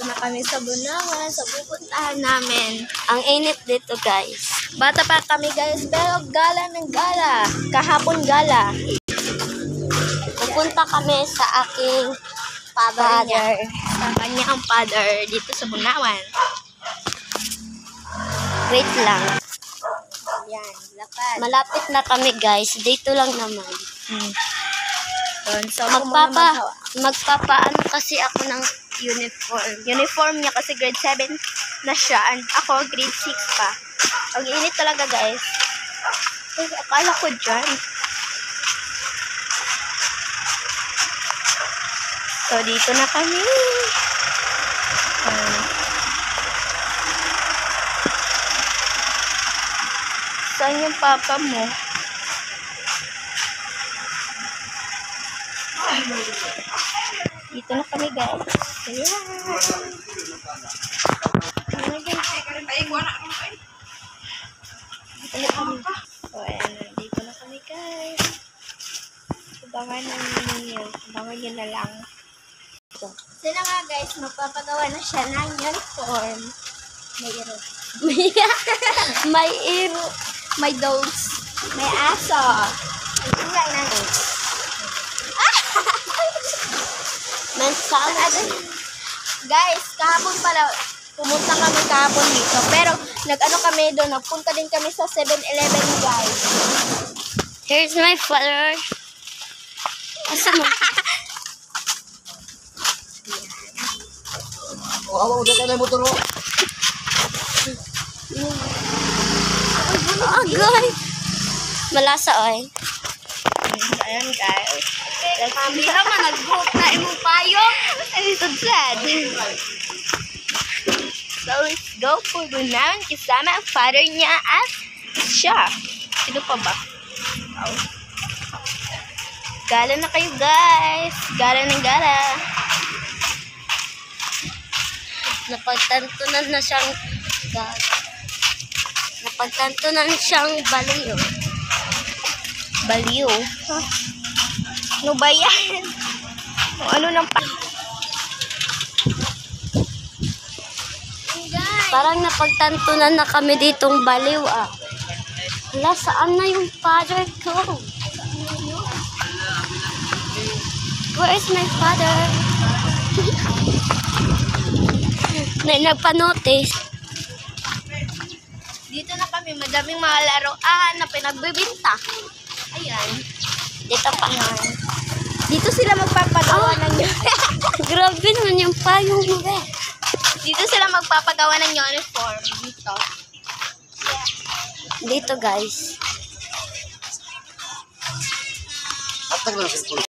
Dito na kami sa Bunawan, sa pupuntahan namin. Ang init dito, guys. Bata pa kami guys, pero gala ng gala. Kahapon gala. Pupunta kami sa aking Father. sa kanyang father dito sa Bunawan. Wait lang. Yan, lapad. Malapit na kami, guys. Dito lang naman. Doon, so Magpapaano kasi ako ng uniform. uniform niya kasi grade 7 na siya and ako grade 6 pa. Ang init talaga guys. Ay, akala ko dyan. So, dito na kami. Saan yung papa mo? Dito na kami guys. Ayan. Dito na kami. So, ayan. Dito na kami guys. Abangan namin yun. Abangan nyo na lang. So na nga guys, magpapagawa na siya ng uniform. May iro. May iro. May dogs. May aso. May ingay na Guys, kahapon pala, pumunta kami kahapon dito. Pero, nag-ano kami doon, nagpunta din kami sa 7-Eleven, guys. Here's my father. Asa mo? Awa udah ka na motor mo. Guys. Malasa, oy. Ayan, guys. Hindi naman nag-hook na imong payong. It's so sad. So, let's go for Bunawan kasama ang father niya at siya. Sino pa ba? Oh. Gala na kayo, guys. Gala ng gala. Napagtantunan na siyang baliw. Baliw. Huh? Ano ba yan? Ano nang pa? Parang napagtantunan na kami ditong baliw, ah. Hala, saan na yung father ko? Where is my father? Nagpa-notice. Dito na kami, madaming mga laruan na pinagbibinta. Ayan. Dito pa. Dito sila magpapagawa ng Grabe naman yung payong mo, be. Dito sila magpapagawa ng uniform. Dito. Dito, guys. Atag na sa